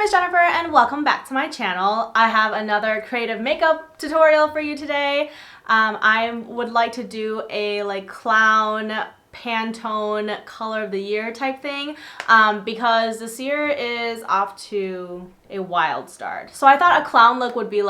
is Jennifer and welcome back to my channel. I have another creative makeup tutorial for you today. I would like to do a clown Pantone color of the year type thing because this year is off to a wild start. So I thought a clown look would be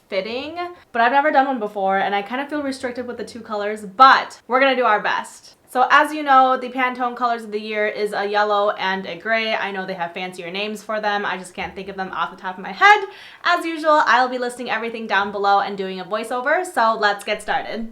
fitting, but I've never done one before and I kind of feel restricted with the two colors, but we're gonna do our best. So as you know, the Pantone colors of the year is a yellow and a gray. I know they have fancier names for them. I just can't think of them off the top of my head. As usual, I'll be listing everything down below and doing a voiceover, so let's get started.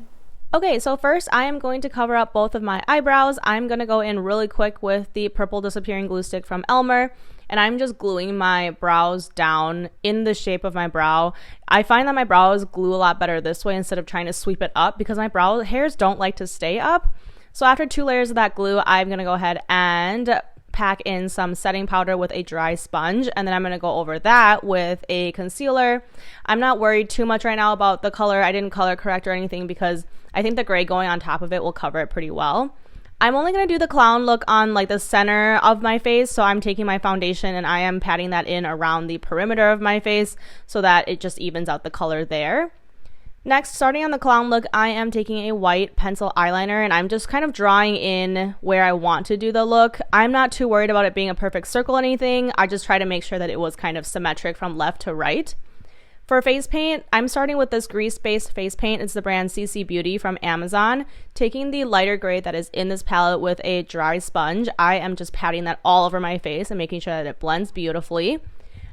Okay, so first I am going to cover up both of my eyebrows. I'm going to go in really quick with the purple disappearing glue stick from Elmer, and I'm just gluing my brows down in the shape of my brow. I find that my brows glue a lot better this way instead of trying to sweep it up because my brow hairs don't like to stay up. So after 2 layers of that glue, I'm going to go ahead and pack in some setting powder with a dry sponge, and then I'm going to go over that with a concealer. I'm not worried too much right now about the color. I didn't color correct or anything because I think the gray going on top of it will cover it pretty well. I'm only going to do the clown look on the center of my face, so I'm taking my foundation and I am patting that in around the perimeter of my face so that it just evens out the color there. Next, starting on the clown look, I am taking a white pencil eyeliner and I'm just kind of drawing in where I want to do the look. I'm not too worried about it being a perfect circle or anything. I just try to make sure that it was kind of symmetric from left to right. For face paint, I'm starting with this grease-based face paint. It's the brand CC Beauty from Amazon. Taking the lighter gray that is in this palette with a dry sponge, I am just patting that all over my face and making sure that it blends beautifully.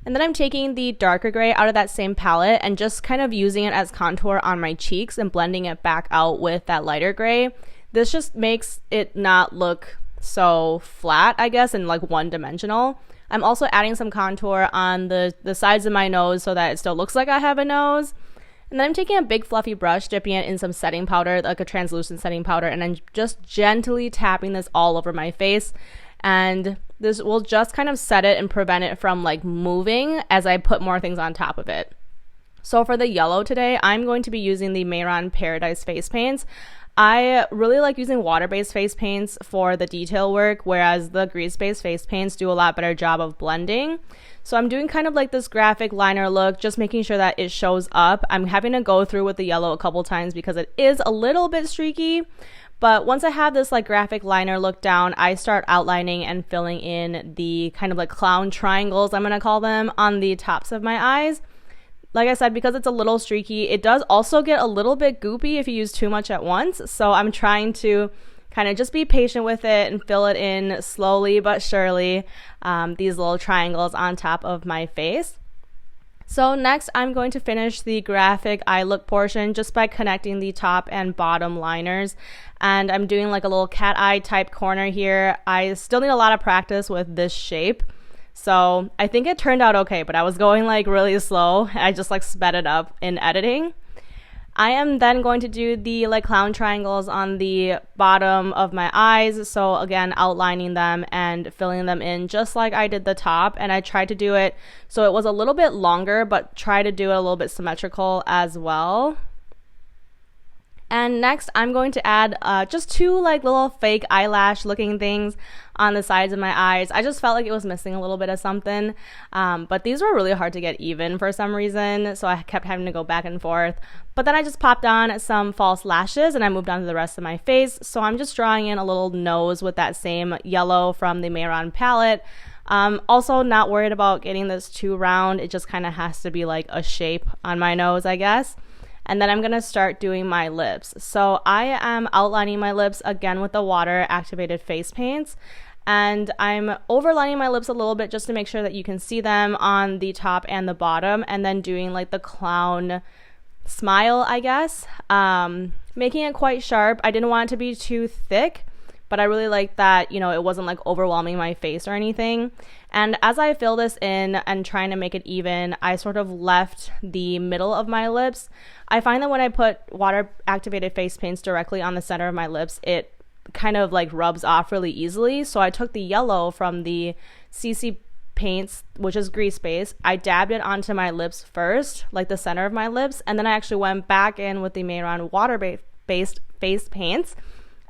And then I'm taking the darker gray out of that same palette and just kind of using it as contour on my cheeks and blending it back out with that lighter gray. This just makes it not look so flat, I guess, and one-dimensional. I'm also adding some contour on the sides of my nose so that it still looks like I have a nose. And then I'm taking a big fluffy brush, dipping it in some setting powder, like a translucent setting powder, and I'm just gently tapping this all over my face. And this will just kind of set it and prevent it from moving as I put more things on top of it. So for the yellow today, I'm going to be using the Mehron Paradise face paints. I really like using water-based face paints for the detail work, whereas the grease-based face paints do a lot better job of blending. So I'm doing kind of this graphic liner look, just making sure that it shows up. I'm having to go through with the yellow a couple times because it is a little bit streaky. But once I have this graphic liner look down, I start outlining and filling in the kind of clown triangles, I'm going to call them, on the tops of my eyes. Like I said, because it's a little streaky, it does also get a little bit goopy if you use too much at once. So I'm trying to kind of just be patient with it and fill it in slowly but surely, these little triangles on top of my face. So next, I'm going to finish the graphic eye look portion just by connecting the top and bottom liners. And I'm doing a little cat eye type corner here. I still need a lot of practice with this shape. So I think it turned out okay, but I was going really slow. I just sped it up in editing. I am then going to do the clown triangles on the bottom of my eyes. So again, outlining them and filling them in just like I did the top. And I tried to do it so it was a little bit longer, but try to do it a little bit symmetrical as well. And next, I'm going to add just two little fake eyelash looking things on the sides of my eyes. I just felt like it was missing a little bit of something, but these were really hard to get even for some reason, so I kept having to go back and forth. But then I just popped on some false lashes and I moved on to the rest of my face. So I'm just drawing in a little nose with that same yellow from the Mehron palette. Also not worried about getting this too round. It just kind of has to be a shape on my nose, I guess. And then I'm going to start doing my lips. So I am outlining my lips again with the water activated face paints. And I'm overlining my lips a little bit just to make sure that you can see them on the top and the bottom. And then doing the clown smile, I guess. Making it quite sharp. I didn't want it to be too thick, but I really liked that, it wasn't overwhelming my face or anything. And as I fill this in and trying to make it even, I sort of left the middle of my lips. I find that when I put water activated face paints directly on the center of my lips, it kind of rubs off really easily. So I took the yellow from the CC paints, which is grease based. I dabbed it onto my lips first, the center of my lips, and then I actually went back in with the Mehron water based face paints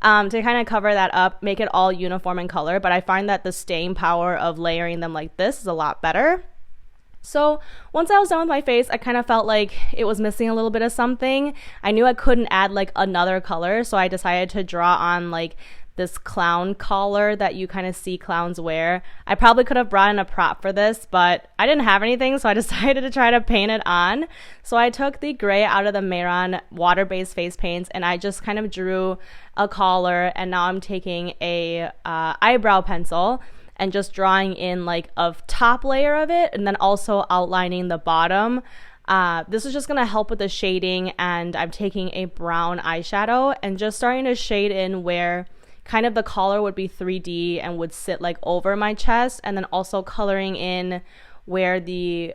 to kind of cover that up, make it all uniform in color. But I find that the staying power of layering them like this is a lot better. So once I was done with my face, I kind of felt like it was missing a little bit of something. I knew I couldn't add like another color, so I decided to draw on like this clown collar that you kind of see clowns wear. I probably could have brought in a prop for this, but I didn't have anything, so I decided to try to paint it on. So I took the gray out of the Mehron water-based face paints, and I just kind of drew a collar, and now I'm taking a eyebrow pencil and just drawing in like a top layer of it, and then also outlining the bottom. This is just going to help with the shading, and I'm taking a brown eyeshadow and just starting to shade in where kind of the collar would be 3D and would sit like over my chest, and then also coloring in where the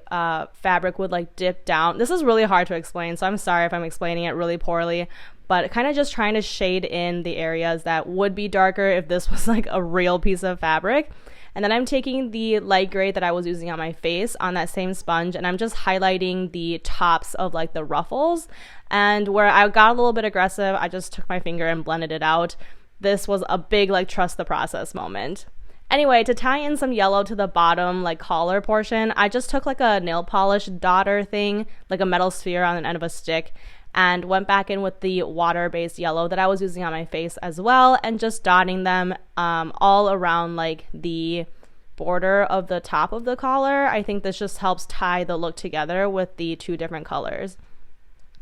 fabric would like dip down. This is really hard to explain, so I'm sorry if I'm explaining it really poorly, but kind of just trying to shade in the areas that would be darker if this was like a real piece of fabric. And then I'm taking the light gray that I was using on my face on that same sponge, and I'm just highlighting the tops of like the ruffles. And where I got a little bit aggressive, I just took my finger and blended it out. This was a big like trust the process moment. Anyway, to tie in some yellow to the bottom like collar portion, I just took like a nail polish daughter thing, like a metal sphere on the end of a stick, and went back in with the water-based yellow that I was using on my face as well, and just dotting them all around like the border of the top of the collar. I think this just helps tie the look together with the two different colors.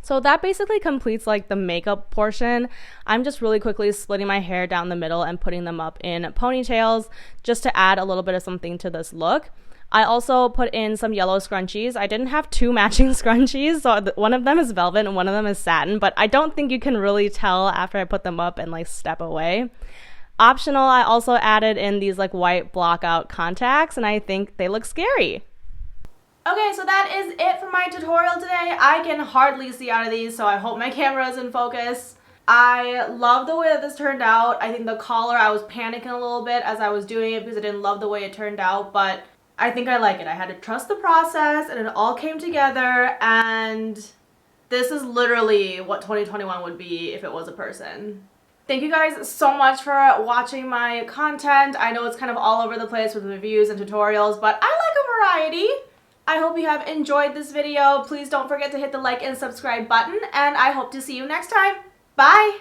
So that basically completes like the makeup portion. I'm just really quickly splitting my hair down the middle and putting them up in ponytails just to add a little bit of something to this look. I also put in some yellow scrunchies. I didn't have two matching scrunchies, so one of them is velvet and one of them is satin, but I don't think you can really tell after I put them up and like step away. Optional, I also added in these like white block out contacts, and I think they look scary. Okay, so that is it for my tutorial today. I can hardly see out of these, so I hope my camera is in focus. I love the way that this turned out. I think the collar, I was panicking a little bit as I was doing it because I didn't love the way it turned out, but I think I like it. I had to trust the process, and it all came together, and this is literally what 2021 would be if it was a person. Thank you guys so much for watching my content. I know it's kind of all over the place with reviews and tutorials, but I like a variety. I hope you have enjoyed this video. Please don't forget to hit the like and subscribe button, and I hope to see you next time. Bye!